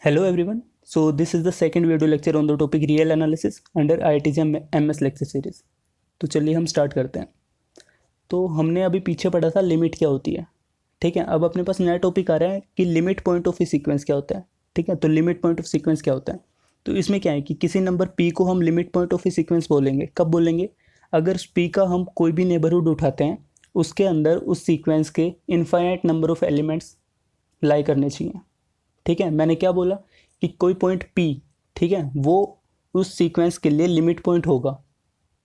Hello everyone. So this is the second video lecture on the topic real analysis under IITJM MS lecture series. तो चलिए हम start करते हैं। तो हमने अभी पीछे पढ़ा था लिमिट क्या होती है, ठीक है। अब अपने पास नया टॉपिक आ रहा है कि लिमिट पॉइंट ऑफ सीक्वेंस क्या होता है, ठीक है। तो लिमिट पॉइंट ऑफ सीक्वेंस क्या होता है, तो इसमें क्या है कि किसी नंबर p को हम लिमिट पॉइंट ऑफ सीक्वेंस बोलेंगे। कब बोलेंगे? अगर p का हम कोई भी नेबरहुड उठाते हैं उसके अंदर उस सीक्वेंस के इनफाइनाइट नंबर ऑफ एलिमेंट्स लाई करने चाहिए, ठीक है। मैंने क्या बोला कि कोई पॉइंट p, ठीक है, वो उस सीक्वेंस के लिए लिमिट पॉइंट होगा।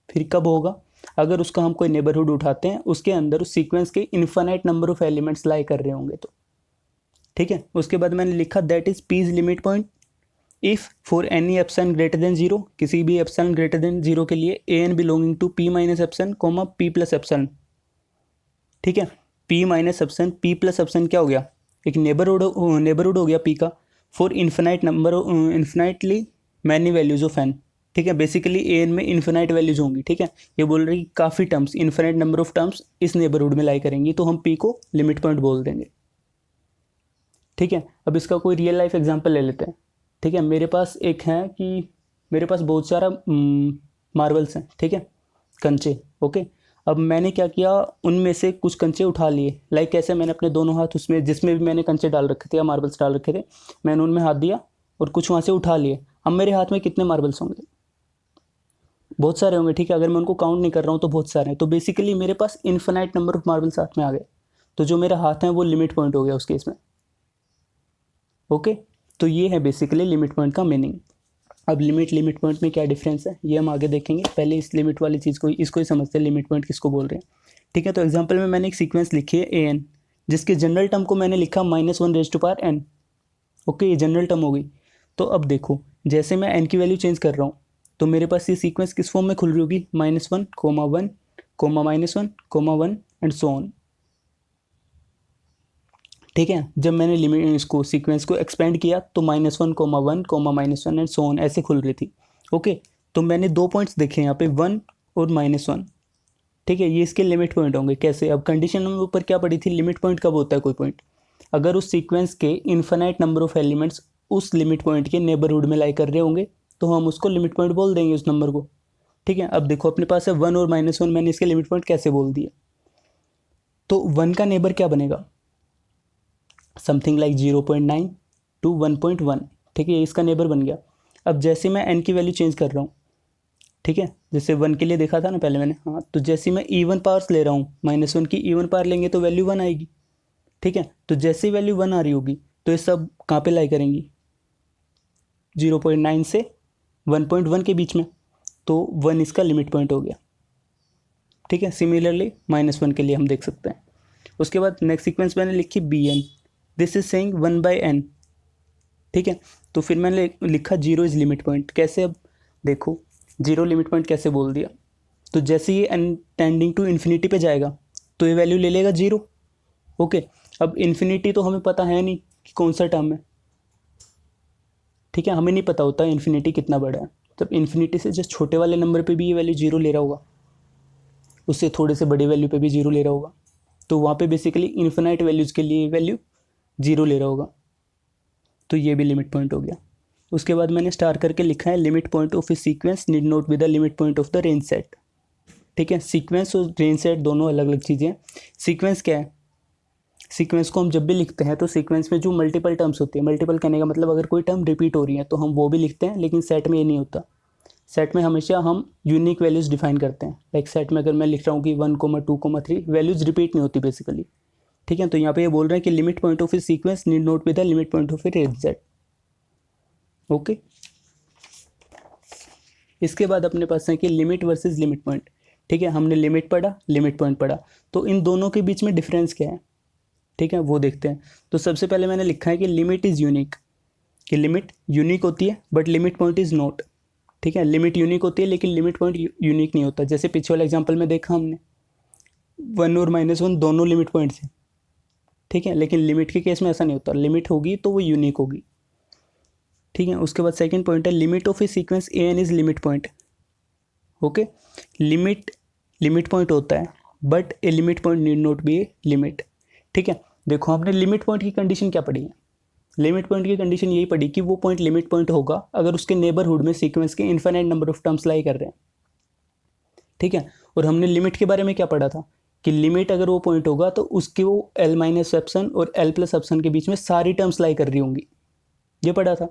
फिर कब होगा? अगर उसका हम कोई नेबरहुड उठाते हैं उसके अंदर उस सीक्वेंस के इनफाइनाइट नंबर ऑफ एलिमेंट्स लाई कर रहे होंगे तो, ठीक है। उसके बाद मैंने लिखा that is p is limit point if for any epsilon greater than zero, किसी भी एप्सिलॉन ग्रेटर देन जीरो के लिए a n belonging to p minus epsilon comma p plus epsilon, ठीक है। p minus epsilon p plus epsilon क्या हो गया? एक नेबरहुड हो गया p का for infinite number infinitely many values of n, ठीक है। बेसिकली ए एन में इन्फिनाइट वैल्यूज होंगी, ठीक है। ये बोल रहे हैं कि काफ़ी terms, infinite number of terms इस नेबरहुड में लाई करेंगी, तो हम p को लिमिट पॉइंट बोल देंगे, ठीक है। अब इसका कोई रियल लाइफ एग्जांपल ले लेते हैं, ठीक है। मेरे पास एक है कि मेरे पास बहुत सारा मार्बल्स हैं, ठीक है, कंचे, ओके। अब मैंने क्या किया, उनमें से कुछ कंचे उठा लिए। लाइक कैसे? मैंने अपने दोनों हाथ उसमें जिसमें भी मैंने कंचे डाल रखे थे या मार्बल्स डाल रखे थे, मैंने उनमें हाथ दिया और कुछ वहाँ से उठा लिए। अब मेरे हाथ में कितने मार्बल्स होंगे? बहुत सारे होंगे, ठीक है। अगर मैं उनको काउंट नहीं कर रहा हूँ तो बहुत सारे हैं। तो बेसिकली मेरे पास इन्फिनाइट नंबर ऑफ मार्बल्स हाथ में आ गए, तो जो मेरा हाथ है वो लिमिट पॉइंट हो गया उस केस में, ओके। तो ये है बेसिकली लिमिट पॉइंट का मीनिंग। अब लिमिट पॉइंट में क्या डिफरेंस है ये हम आगे देखेंगे। पहले इस लिमिट वाली चीज़ को, इसको ही समझते हैं, लिमिट पॉइंट किसको बोल रहे हैं, ठीक है। तो एग्जांपल में मैंने एक सीक्वेंस लिखी है ए एन, जिसके जनरल टर्म को मैंने लिखा -1⁻n, ओके। ये जनरल टर्म हो गई। तो अब देखो, जैसे मैं n की वैल्यू चेंज कर रहा हूँ तो मेरे पास ये सीक्वेंस किस फॉर्म में खुल रही होगी? -1, -1, -1, 1 एंड सो ऑन, ठीक है। जब मैंने लिमिट इसको सीक्वेंस को एक्सपेंड किया तो -1, -1, -1 एंड सो ऑन ऐसे खुल रही थी, ओके। तो मैंने दो पॉइंट्स देखे यहाँ पे, 1 और -1, ठीक है। ये इसके लिमिट पॉइंट होंगे। कैसे? अब कंडीशन में ऊपर क्या पड़ी थी, लिमिट पॉइंट कब होता है कोई पॉइंट? अगर उस सीक्वेंस के इन्फिनाइट नंबर ऑफ एलिमेंट्स उस लिमिट पॉइंट के नेबरहुड में लाई कर रहे होंगे तो हम उसको लिमिट पॉइंट बोल देंगे उस नंबर को, ठीक है। अब देखो अपने पास है 1 और -1, मैंने इसके लिमिट पॉइंट कैसे बोल दिए? तो 1 का नेबर क्या बनेगा? समथिंग लाइक 0.9 टू 1.1, ठीक है, ये इसका नेबर बन गया। अब जैसे मैं n की वैल्यू चेंज कर रहा हूँ, ठीक है, जैसे 1 के लिए देखा था ना पहले मैंने, हाँ। तो जैसे मैं इवन पावर्स ले रहा हूँ, -1 की इवन पावर लेंगे तो वैल्यू 1 आएगी, ठीक है। तो जैसे ही वैल्यू 1 आ रही होगी तो ये सब कहाँ पे लाई करेंगी? 0.9 से 1.1 के बीच में, तो 1 इसका लिमिट पॉइंट हो गया, ठीक है। सिमिलरली -1 के लिए हम देख सकते हैं। उसके बाद नेक्स्ट सीक्वेंस मैंने लिखी bn, this is saying 1/n, ठीक है। तो फिर मैंने लिखा 0 इज लिमिट पॉइंट। कैसे? अब देखो 0 लिमिट पॉइंट कैसे बोल दिया, तो जैसे ये n टेंडिंग टू इन्फिनिटी पे जाएगा तो ये वैल्यू ले लेगा 0, ओके। अब इन्फिनिटी तो हमें पता है नहीं कि कौन सा टर्म है, ठीक है। हमें नहीं पता होता इन्फिनिटी कितना बड़ा है। तब इन्फिनिटी से जस्ट छोटे वाले नंबर पे भी ये वैल्यू 0 ले रहा होगा, उससे थोड़े से बड़े वैल्यू पे भी 0 ले रहा होगा, तो वहाँ पे बेसिकली इन्फिनाइट वैल्यूज़ के लिए वैल्यू 0 ले रहा होगा, तो ये भी लिमिट पॉइंट हो गया। उसके बाद मैंने स्टार करके लिखा है limit point of a sequence need not be the limit point of the range set, ठीक है। सीक्वेंस और रेंज सेट दोनों अलग अलग चीज़ें हैं। सीक्वेंस क्या है? सीक्वेंस को हम जब भी लिखते हैं तो सीक्वेंस में जो मल्टीपल टर्म्स होती है, मल्टीपल कहने का मतलब अगर कोई टर्म रिपीट हो रही है तो हम वो भी लिखते हैं, लेकिन सेट में ये नहीं होता। सेट में हमेशा हम यूनिक वैल्यूज़ डिफाइन करते हैं। लाइक सेट में अगर मैं लिख रहा हूँ कि 1, 2, 3 वैल्यूज़ रिपीट नहीं होती बेसिकली, ठीक है। तो यहाँ पे ये बोल रहे हैं कि limit point of a sequence need not be the limit point of A range set, okay. इसके बाद अपने पास है कि लिमिट वर्सेस लिमिट पॉइंट, ठीक है। हमने लिमिट पढ़ा, लिमिट पॉइंट पढ़ा, तो इन दोनों के बीच में डिफरेंस क्या है, ठीक है, वो देखते हैं। तो सबसे पहले मैंने लिखा है कि लिमिट इज़ यूनिक, कि लिमिट यूनिक होती है but limit point is not, ठीक है। लिमिट यूनिक होती है लेकिन लिमिट पॉइंट यूनिक नहीं होता। जैसे पीछे वाले एग्जाम्पल में देखा हमने 1 और -1 दोनों लिमिट पॉइंट्स हैं, ठीक है, लेकिन लिमिट के केस में ऐसा नहीं होता। लिमिट होगी तो वो यूनिक होगी, ठीक है। उसके बाद सेकंड पॉइंट है limit of a sequence a n is limit point, okay. Limit point होता है but a limit point need not be a limit, ठीक है। देखो हमने लिमिट पॉइंट की कंडीशन क्या पढ़ी है? लिमिट पॉइंट की कंडीशन यही पड़ी कि वो पॉइंट लिमिट पॉइंट होगा अगर उसके नेबरहुड में सीक्वेंस के इन्फिनिट नंबर ऑफ टर्म्स लाई कर रहे हैं, ठीक है। और हमने लिमिट के बारे में क्या पढ़ा था कि लिमिट अगर वो पॉइंट होगा तो उसके वो एल माइनस एप्सन और एल प्लस एप्सन के बीच में सारी टर्म्स लाई कर रही होंगी, ये पढ़ा था।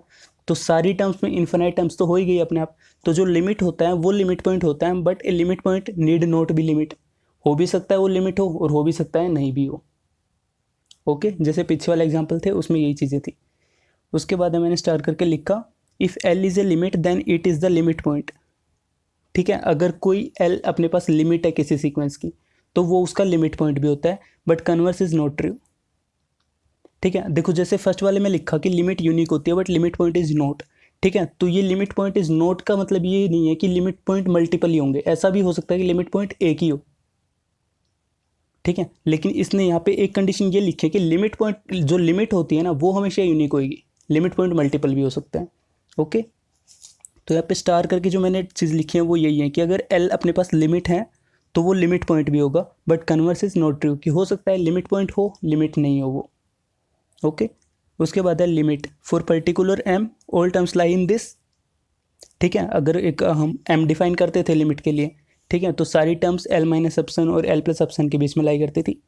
तो सारी टर्म्स में इन्फिनिट टर्म्स तो हो ही गई अपने आप। तो जो लिमिट होता है वो लिमिट पॉइंट होता है, but a limit point need not B limit, हो भी सकता है वो लिमिट हो और हो भी सकता है नहीं भी हो। ओके, जैसे पीछे वाले एग्जाम्पल थे उसमें यही चीज़ें थी। उसके बाद मैंने स्टार्ट करके लिखा if l is a limit then it is the limit point, ठीक है। अगर कोई एल अपने पास लिमिट है किसी सीक्वेंस की तो वो उसका लिमिट पॉइंट भी होता है, but converse is not true, ठीक है। देखो जैसे फर्स्ट वाले में लिखा कि लिमिट यूनिक होती है but limit point is not, ठीक है। तो ये लिमिट पॉइंट इज नॉट का मतलब ये नहीं है कि लिमिट पॉइंट मल्टीपल ही होंगे, ऐसा भी हो सकता है कि लिमिट पॉइंट एक ही हो, ठीक है। लेकिन इसने यहाँ पे एक कंडीशन ये लिखी है कि लिमिट पॉइंट जो लिमिट होती है ना वो हमेशा यूनिक होगी, लिमिट पॉइंट मल्टीपल भी हो सकता है। ओके, तो यहाँ पे स्टार करके जो मैंने चीज़ लिखी है वो यही है कि अगर एल अपने पास लिमिट है तो वो लिमिट पॉइंट भी होगा, but converse is not true, कि हो सकता है लिमिट पॉइंट हो लिमिट नहीं हो वो। ओके, उसके बाद है limit for particular am all terms lie in this, ठीक है। अगर एक हम एम डिफाइन करते थे लिमिट के लिए, ठीक है, तो सारी टर्म्स एल माइनस एप्सन और एल प्लस एप्सन के बीच में लाई करती थी।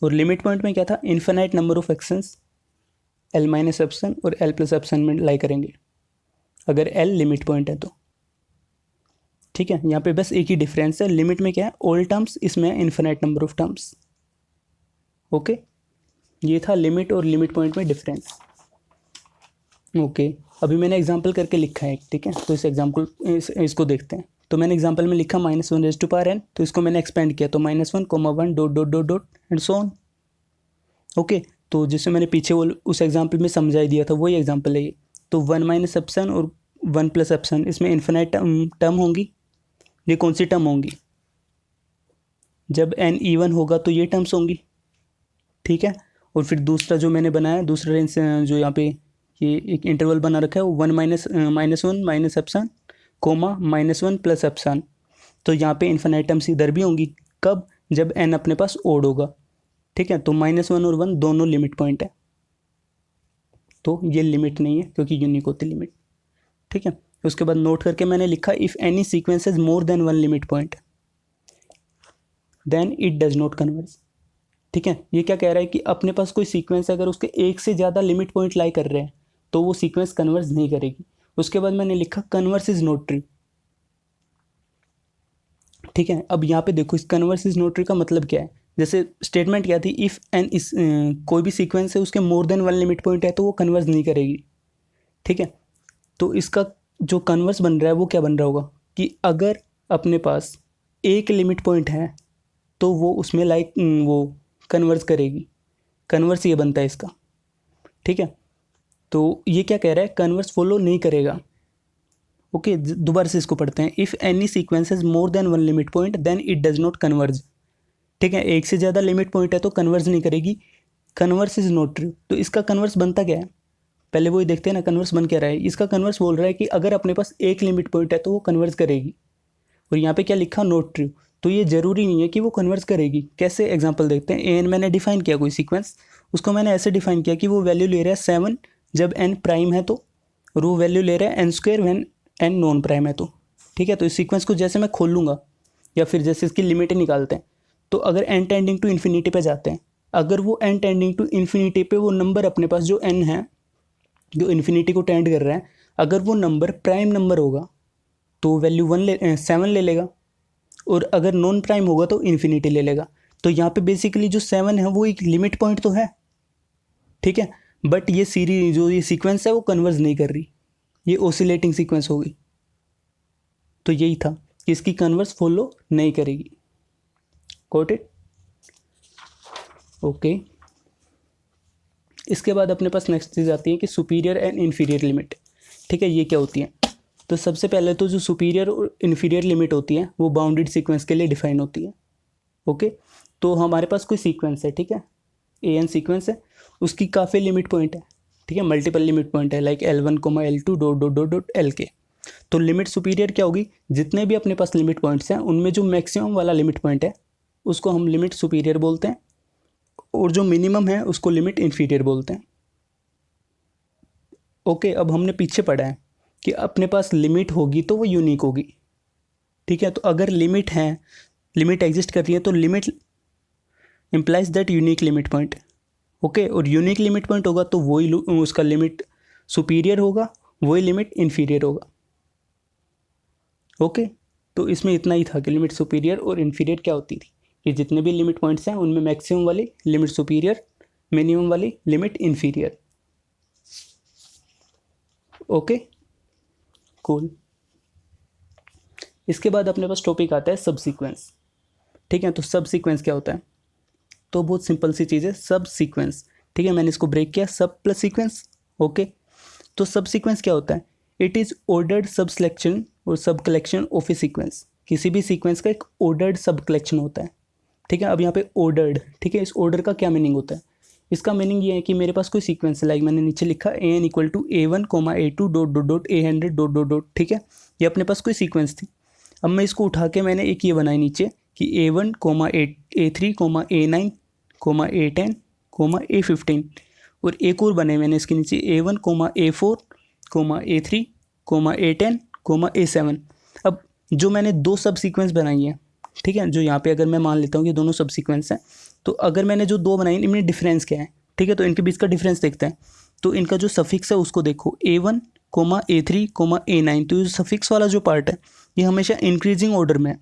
और लिमिट पॉइंट में क्या था, infinite number of actions L minus Epson और एल प्लस एप्सन में लाई करेंगे अगर एल लिमिट पॉइंट है तो, ठीक है। यहाँ पे बस एक ही डिफरेंस है, लिमिट में क्या है ऑल टर्म्स, इसमें infinite number of terms. Okay, ये था लिमिट और लिमिट पॉइंट में डिफरेंस। ओके, अभी मैंने एग्जांपल करके लिखा है, ठीक है। तो इस एग्जांपल इसको देखते हैं। तो मैंने एग्जांपल में लिखा -1⁻n, तो इसको मैंने एक्सपेंड किया तो -1, dot dot dot dot and so on. Okay, तो जिससे मैंने पीछे वो उस एग्जांपल में समझा ही दिया था वही एग्जांपल है ये। तो 1 माइनस एप्सन और 1 प्लस एप्सन, इसमें इन्फिनाइट टर्म होंगी। ये कौन सी टर्म होंगी, जब n इवन होगा तो ये टर्म्स होंगी, ठीक है। और फिर दूसरा जो मैंने बनाया, दूसरा रेंज जो यहाँ पे ये एक इंटरवल बना रखा है वो 1 -1 minus epsilon comma -1 plus epsilon. तो यहाँ पे इन्फिनाइट टर्म्स इधर भी होंगी, कब, जब n अपने पास ओड होगा, ठीक है। तो -1 और 1 दोनों लिमिट पॉइंट है, तो ये लिमिट नहीं है क्योंकि यूनिक होती लिमिट, ठीक है। उसके बाद नोट करके मैंने लिखा if any sequence is more than 1 limit point then it does not converge, ठीक है। ये क्या कह रहा है कि अपने पास कोई सीक्वेंस अगर उसके एक से ज़्यादा लिमिट पॉइंट लाई कर रहे हैं तो वो सीक्वेंस कन्वर्ज नहीं करेगी। उसके बाद मैंने लिखा कन्वर्स इज नॉट ट्रू, ठीक है। अब यहाँ पे देखो इस कन्वर्स इज नॉट ट्रू का मतलब क्या है, जैसे स्टेटमेंट क्या थी, इफ़ एन इस कोई भी सीक्वेंस है उसके मोर देन 1 लिमिट पॉइंट है तो वो कन्वर्ज नहीं करेगी, ठीक है। तो इसका जो कन्वर्स बन रहा है वो क्या बन रहा होगा कि अगर अपने पास एक लिमिट पॉइंट है तो वो उसमें लाइक वो कन्वर्स करेगी, कन्वर्स ये बनता है इसका, ठीक है। तो ये क्या कह रहा है, कन्वर्स फॉलो नहीं करेगा। ओके, दोबारा से इसको पढ़ते हैं, if any sequence is more than 1 limit point then it does not converge, ठीक है। एक से ज़्यादा लिमिट पॉइंट है तो कन्वर्स नहीं करेगी, कन्वर्स इज नॉट ट्रू। तो इसका कन्वर्स बनता क्या है, पहले वही देखते हैं ना, कन्वर्स बन क्या रहा है। इसका कन्वर्स बोल रहा है कि अगर अपने पास एक लिमिट पॉइंट है तो वो कन्वर्स करेगी, और यहाँ पे क्या लिखा, नॉट ट्रू। तो ये जरूरी नहीं है कि वो कन्वर्स करेगी। कैसे, एग्जांपल देखते हैं। एन मैंने डिफाइन किया कोई सीक्वेंस, उसको मैंने ऐसे डिफाइन किया कि वो वैल्यू ले रहा है 7 जब एन प्राइम है तो, और वो वैल्यू ले रहा है n² when an non prime है तो, ठीक है। तो इस सीक्वेंस को जैसे मैं खोल लूँगा या फिर जैसे इसकी लिमिट निकालते हैं, तो अगर n टेंडिंग टू इन्फिनिटी पे जाते हैं, अगर वो n टेंडिंग टू इन्फिनिटी पे वो नंबर अपने पास जो n है जो इन्फिनिटी को टेंड कर रहा है, अगर वो नंबर प्राइम नंबर होगा तो वैल्यू 7 ले लेगा, और अगर नॉन प्राइम होगा तो इन्फिनिटी ले लेगा। तो यहाँ पे बेसिकली जो 7 है वो एक लिमिट पॉइंट तो है, ठीक है, बट ये सीरीज जो ये सीक्वेंस है वो कन्वर्ज नहीं कर रही, ये ओसिलेटिंग सीक्वेंस होगी। तो यही था कि इसकी कन्वर्स फॉलो नहीं करेगी। Got it? ओके, इसके बाद अपने पास नेक्स्ट चीज़ आती है कि सुपीरियर एंड इन्फीरियर लिमिट, ठीक है। ये क्या होती है, तो सबसे पहले तो जो सुपीरियर और इन्फीरियर लिमिट होती है वो बाउंडेड सीक्वेंस के लिए डिफाइन होती है। ओके, तो हमारे पास कोई सीक्वेंस है, ठीक है, an सीक्वेंस है, उसकी काफ़ी लिमिट पॉइंट है, ठीक है, मल्टीपल लिमिट पॉइंट है, like L1, L2 dot dot dot dot LK। तो लिमिट सुपीरियर क्या होगी, जितने भी अपने पास लिमिट पॉइंट्स हैं उनमें जो मैक्सिमम वाला लिमिट पॉइंट है उसको हम लिमिट सुपीरियर बोलते हैं, और जो मिनिमम है उसको लिमिट इन्फीरियर बोलते हैं। ओके, अब हमने पीछे पढ़ा है कि अपने पास लिमिट होगी तो वो यूनिक होगी, ठीक है। तो अगर लिमिट है, लिमिट एग्जिस्ट कर रही है, तो limit implies that unique limit point, okay. और यूनिक लिमिट पॉइंट होगा तो वही उसका लिमिट सुपीरियर होगा, वही लिमिट इन्फीरियर होगा, ओके। तो इसमें इतना ही था कि लिमिट सुपीरियर और इन्फीरियर क्या होती थी, कि जितने भी लिमिट पॉइंट्स हैं उनमें मैक्सिमम वाली लिमिट सुपीरियर, मिनिमम वाली लिमिट इन्फीरियर, ओके कूल। इसके बाद अपने पास टॉपिक आता है सब सीक्वेंस, ठीक है। तो सब सीक्वेंस क्या होता है, तो बहुत सिंपल सी चीज़ है सब सीक्वेंस, ठीक है। मैंने इसको ब्रेक किया, सब प्लस सीक्वेंस, ओके। तो सब सीक्वेंस क्या होता है, इट इज़ ऑर्डर्ड सब सिलेक्शन और सब कलेक्शन ऑफ ए सीक्वेंस। किसी भी सीक्वेंस का एक ऑर्डर्ड सब कलेक्शन होता है, ठीक है। अब यहाँ पे ऑर्डर्ड, ठीक है, इस ऑर्डर का क्या मीनिंग होता है, इसका मीनिंग ये है कि मेरे पास कोई सीक्वेंस है, लाइक मैंने नीचे लिखा an equal to a1 a2 dot dot dot a100 dot dot dot, ठीक है। ये अपने पास कोई सीक्वेंस थी। अब मैं इसको उठा के मैंने एक ये बनाई नीचे कि a1 a3 a9 a10 a15, और एक और बने मैंने इसके नीचे a1 a4 a3 a10 a7। अब जो मैंने दो सब सीक्वेंस बनाई है, ठीक है, जो यहाँ पे अगर मैं मान लेता हूँ कि दोनों सब सीक्वेंस हैं, तो अगर मैंने जो दो बनाई इनमें डिफरेंस क्या है, ठीक है। तो इनके बीच का डिफरेंस देखते हैं। तो इनका जो सफिक्स है उसको देखो, a1 a3 a9, तो ये सफिक्स वाला जो पार्ट है ये हमेशा इंक्रीजिंग ऑर्डर में है,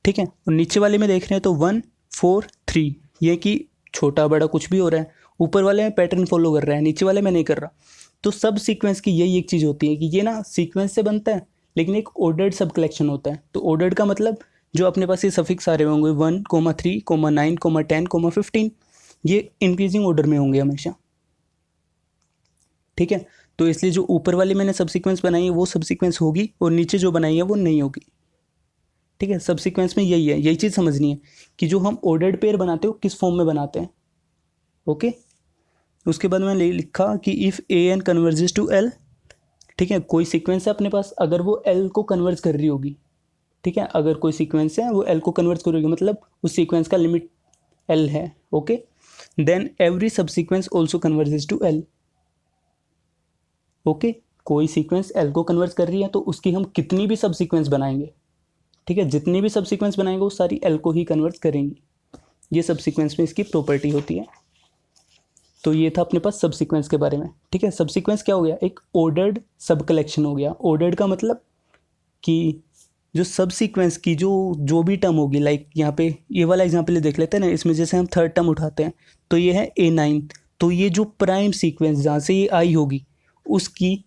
ठीक है। और नीचे वाले में देख रहे हैं तो 1 4 3, ये कि छोटा बड़ा कुछ भी हो रहा है, ऊपर वाले में पैटर्न फॉलो कर रहा है, नीचे वाले में नहीं कर रहा। तो सब सीक्वेंस की यही एक चीज़ होती है कि ये ना सीक्वेंस से बनता है लेकिन एक ऑर्डर्ड सब कलेक्शन होता है। तो ऑर्डर्ड का मतलब जो अपने पास ये सफिक्स आ रहे होंगे 1 3 9 10 15, ये इंक्रीजिंग ऑर्डर में होंगे हमेशा, ठीक है। तो इसलिए जो ऊपर वाली मैंने सब सीक्वेंस बनाई है वो सब सीक्वेंस होगी और नीचे जो बनाई है वो नहीं होगी, ठीक है। सब सीक्वेंस में यही है, यही चीज़ समझनी है कि जो हम ऑर्डर्ड पेयर बनाते हो किस फॉर्म में बनाते हैं, ओके। उसके बाद मैंने लिखा कि if a n converges to l, ठीक है। कोई सीक्वेंस है अपने पास, अगर वो एल को कन्वर्ज कर रही होगी, ठीक है, अगर कोई सीक्वेंस है वो एल को कन्वर्ज कर रही होगी, मतलब उस सीक्वेंस का लिमिट एल है, okay. Then every sub sequence also converges to l, okay. कोई सीक्वेंस एल को कन्वर्ज कर रही है तो उसकी हम कितनी भी सब सीक्वेंस बनाएंगे, ठीक है, जितनी भी सब सीक्वेंस बनाएंगे वो सारी एल को ही कन्वर्ट करेंगी। ये सब सीक्वेंस में इसकी प्रॉपर्टी होती है। तो ये था अपने पास सब सीक्वेंस के बारे में, ठीक है। सब सीक्वेंस क्या हो गया, एक ऑर्डर्ड सब कलेक्शन हो गया। ऑर्डर्ड का मतलब कि जो सब सीक्वेंस की जो भी टर्म होगी, लाइक यहाँ पे ये वाला एग्जाम्पल देख लेते हैं ना, इसमें जैसे हम थर्ड टर्म उठाते हैं तो ये है a9, तो ये जो प्राइम सीक्वेंस जहाँ से ये आई होगी उसकी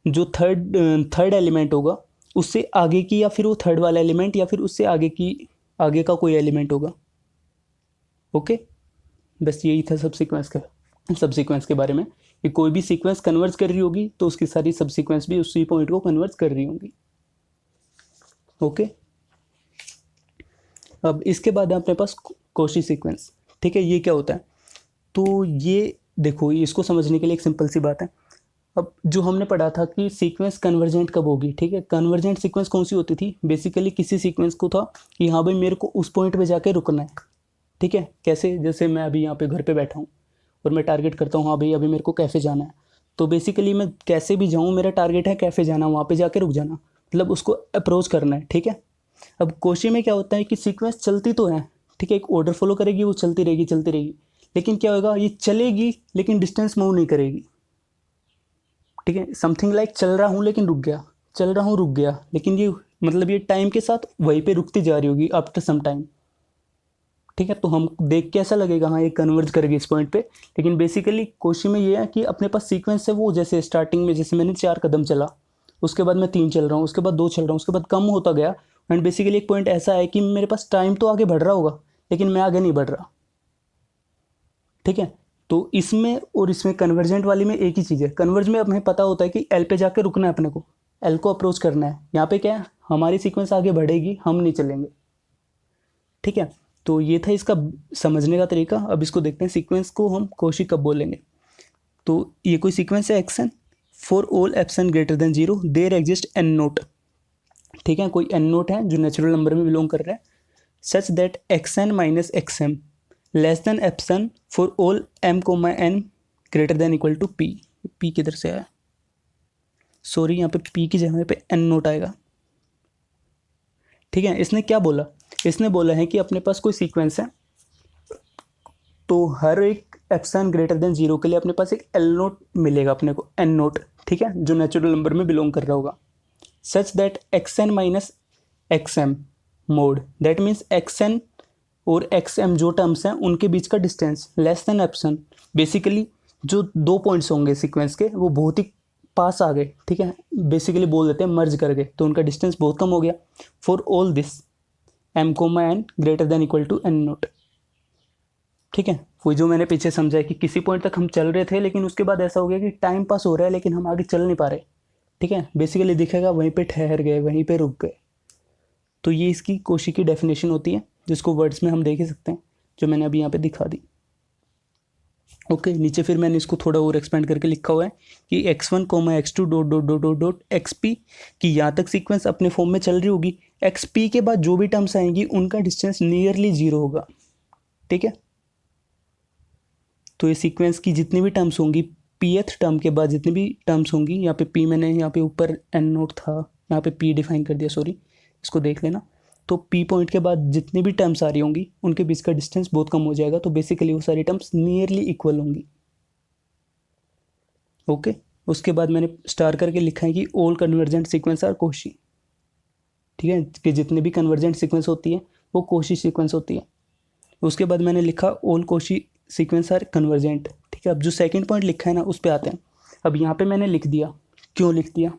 जो थर्ड एलिमेंट होगा उससे आगे की, या फिर वो थर्ड वाला एलिमेंट, या फिर उससे आगे का कोई एलिमेंट होगा, ओके। बस यही था सब सीक्वेंस के बारे में कि कोई भी सीक्वेंस कन्वर्ज कर रही होगी तो उसकी सारी सब सीक्वेंस भी उसी पॉइंट को कन्वर्ज कर रही होंगी, ओके। अब इसके बाद है अपने पास कोशी सीक्वेंस, ठीक है। ये क्या होता है, तो ये देखो, इसको समझने के लिए एक सिंपल सी बात है। अब जो हमने पढ़ा था कि सीक्वेंस कन्वर्जेंट कब होगी, ठीक है। कन्वर्जेंट सीक्वेंस कौन सी होती थी, बेसिकली किसी सीक्वेंस को था कि हाँ भाई मेरे को उस पॉइंट पे जाके रुकना है, ठीक है। कैसे, जैसे मैं अभी यहाँ पे घर पे बैठा हूँ और मैं टारगेट करता हूँ हाँ भाई अभी मेरे को कैफ़े जाना है, तो बेसिकली मैं कैसे भी जाऊँ मेरा टारगेट है कैफ़े जाना, वहाँ पे जाके रुक जाना, मतलब उसको अप्रोच करना है, ठीक है। अब कोशी में क्या होता है कि सीक्वेंस चलती तो है, ठीक है, एक ऑर्डर फॉलो करेगी, वो चलती रहेगी, लेकिन क्या होगा, ये चलेगी लेकिन डिस्टेंस मूव नहीं करेगी, ठीक है। समथिंग लाइक चल रहा हूँ लेकिन रुक गया, चल रहा हूँ रुक गया, लेकिन ये मतलब ये टाइम के साथ वहीं पे रुकती जा रही होगी आफ्टर सम टाइम, ठीक है। तो हम देख के ऐसा लगेगा हाँ ये कन्वर्ज करेगी इस पॉइंट पे, लेकिन बेसिकली कोशी में ये है कि अपने पास सीक्वेंस है वो, जैसे स्टार्टिंग में जैसे मैंने 4 कदम चला, उसके बाद मैं 3 चल रहा हूँ, उसके बाद 2 चल रहा हूँ, उसके बाद कम होता गया, एंड बेसिकली एक पॉइंट ऐसा है कि मेरे पास टाइम तो आगे बढ़ रहा होगा लेकिन मैं आगे नहीं बढ़ रहा, ठीक है। तो इसमें और इसमें कन्वर्जेंट वाली में एक ही चीज़ है, कन्वर्ज में हमें पता होता है कि एल पे जाके रुकना है, अपने को एल को अप्रोच करना है। यहाँ पे क्या है, हमारी सीक्वेंस आगे बढ़ेगी, हम नहीं चलेंगे, ठीक है। तो ये था इसका समझने का तरीका। अब इसको देखते हैं सीक्वेंस को हम कोशी कब बोलेंगे। तो ये कोई सीक्वेंस है x n, for all epsilon greater than 0 there exist n naught, ठीक है। कोई एन नोट है जो नेचुरल नंबर में बिलोंग कर रहा है, such that x n minus x m less than epsilon for all m comma n greater than equal to p. P किधर से आया, सॉरी यहाँ पे पी की जगह पे एन नोट आएगा। ठीक है, इसने क्या बोला, इसने बोला है कि अपने पास कोई सीक्वेंस है तो हर एक एप्सिलॉन ग्रेटर देन 0 के लिए अपने पास एक एल नोट मिलेगा अपने को, एन नोट, ठीक है, जो नेचुरल नंबर में बिलोंग कर रहा होगा, such that x n minus x m mod, that means x n और एक्स एम जो टर्म्स हैं उनके बीच का distance less than epsilon. Basically जो 2 पॉइंट्स होंगे सीक्वेंस के वो बहुत ही पास आ गए, ठीक है, बेसिकली बोल देते हैं मर्ज कर गए, तो उनका डिस्टेंस बहुत कम हो गया। For all this m comma n greater than equal to n naught. ठीक है, वो जो मैंने पीछे समझा है कि किसी पॉइंट तक हम चल रहे थे लेकिन उसके बाद ऐसा हो गया कि टाइम पास हो रहा है लेकिन हम आगे चल नहीं पा रहे। ठीक है, बेसिकली दिखेगा वहीं पे ठहर गए, वहीं पे रुक गए। तो ये इसकी कोशी की डेफिनेशन होती है, जिसको वर्ड्स में हम देख ही सकते हैं, जो मैंने अभी यहाँ पे दिखा दी। ओके, नीचे फिर मैंने इसको थोड़ा और एक्सपेंड करके लिखा हुआ है कि x1 x2 dot dot dot dot dot xp कि यहाँ तक सीक्वेंस अपने फॉर्म में चल रही होगी, xp के बाद जो भी टर्म्स आएंगी उनका डिस्टेंस नियरली 0 होगा। ठीक है, तो ये सीक्वेंस की जितनी भी टर्म्स होंगी, pth टर्म के बाद जितनी भी टर्म्स होंगी, यहाँ पे p मैंने यहाँ पे ऊपर एन नोट था, यहाँ पे p डिफाइन कर दिया, सॉरी, इसको देख लेना। तो p पॉइंट के बाद जितनी भी टर्म्स आ रही होंगी उनके बीच का डिस्टेंस बहुत कम हो जाएगा, तो बेसिकली वो सारी टर्म्स नियरली इक्वल होंगी। ओके, उसके बाद मैंने स्टार करके लिखा है कि all convergent sequence are Cauchy. ठीक है, कि जितनी भी कन्वर्जेंट सीक्वेंस होती है वो कोशी सीक्वेंस होती है। उसके बाद मैंने लिखा all Cauchy sequence are convergent. ठीक है, अब जो सेकंड पॉइंट लिखा है ना उस पर आते हैं। अब यहाँ पे मैंने लिख दिया, क्यों लिख दिया,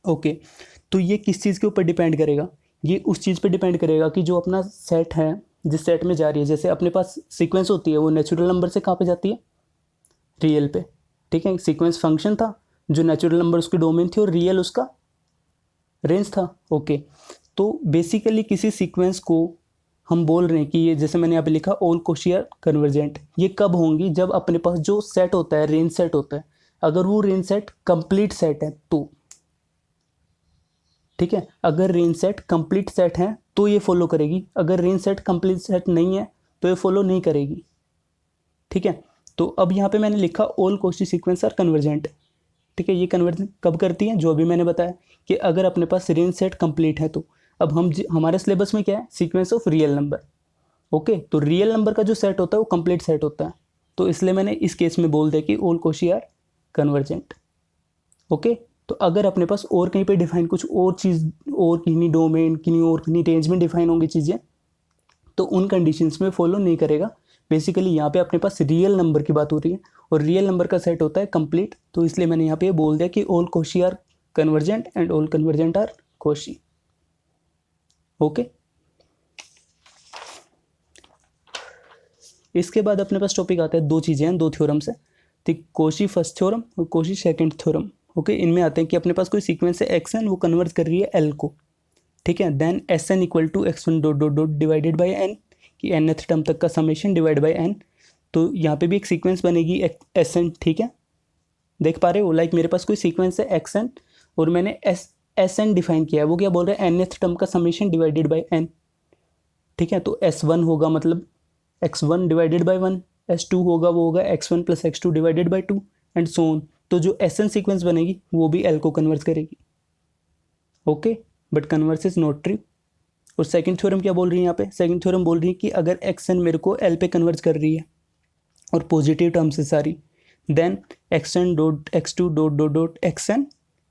ओके, तो ये किस चीज़ के ऊपर डिपेंड करेगा, ये उस चीज़ पे डिपेंड करेगा कि जो अपना सेट है, जिस सेट में जा रही है, जैसे अपने पास सीक्वेंस होती है वो नेचुरल नंबर से कहाँ पे जाती है, रियल पे। ठीक है, सीक्वेंस फंक्शन था, जो नेचुरल नंबर उसकी डोमेन थी और रियल उसका रेंज था। ओके, तो बेसिकली किसी सीक्वेंस को हम बोल रहे हैं कि ये, जैसे मैंने यहाँ पे लिखा ऑल कोशी आर कन्वर्जेंट, ये कब होंगी, जब अपने पास जो सेट होता है, रेंज सेट होता है, अगर वो रेंज सेट कंप्लीट सेट है तो। ठीक है, अगर रेंज सेट कंप्लीट सेट है तो ये फॉलो करेगी, अगर रेंज सेट कंप्लीट सेट नहीं है तो ये फॉलो नहीं करेगी। ठीक है, तो अब यहाँ पे मैंने लिखा all Cauchy sequence are convergent. ठीक है, ये कन्वर्जन कब करती है, जो अभी मैंने बताया कि अगर अपने पास रेंज सेट कंप्लीट है तो। अब हमारे सिलेबस में क्या है, sequence of real number. Okay, तो रियल नंबर का जो सेट होता है वो कंप्लीट सेट होता है, तो इसलिए मैंने इस केस में बोल दिया कि all Cauchy are convergent. Okay, तो अगर अपने पास और कहीं पे डिफाइन कुछ और चीज़, और किन्हीं डोमेन, किन्हीं और किन्हीं रेंज में डिफाइन होंगी चीज़ें, तो उन कंडीशंस में फॉलो नहीं करेगा। बेसिकली यहाँ पे अपने पास रियल नंबर की बात हो रही है और रियल नंबर का सेट होता है कंप्लीट, तो इसलिए मैंने यहाँ पे बोल दिया कि all Cauchy are convergent and all convergent are Cauchy. Okay, इसके बाद अपने पास टॉपिक आता है, दो चीज़ें हैं, दो थ्योरम्स है, तो कोशी फर्स्ट थ्योरम और कोशी सेकंड थ्योरम। ओके, इनमें आते हैं कि अपने पास कोई सीक्वेंस है एक्स एन, वो कन्वर्ट कर रही है एल को। ठीक है, then s n equal to x one dot dot dot divided by n, कि nth टर्म तक का समेशन डिवाइड बाई एन। तो यहाँ पे भी एक सीक्वेंस बनेगी एस एन। ठीक है, देख पा रहे हो, लाइक मेरे पास कोई सीक्वेंस है एक्स एन और मैंने एस एन डिफाइन किया है, वो क्या बोल रहा है, nth टर्म का समेशन डिवाइडेड बाई एन। ठीक है, तो एस वन होगा मतलब x one divided by one, s two होगा वो होगा x one plus x two divided by two and so on. तो जो एस एन सीक्वेंस बनेगी वो भी एल को कन्वर्ट करेगी। Okay, but converse is not true. और सेकंड थ्योरम क्या बोल रही है यहाँ पे, सेकंड थ्योरम बोल रही है कि अगर एक्स एन मेरे को एल पे कन्वर्ट कर रही है और पॉजिटिव टर्म्स है सारी, then x n dot x two dot dot dot x n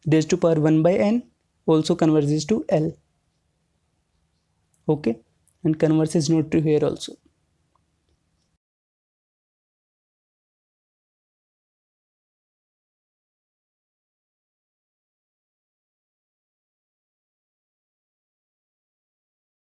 raise to power 1 by n also converges to l. Okay, and converse is not true here also.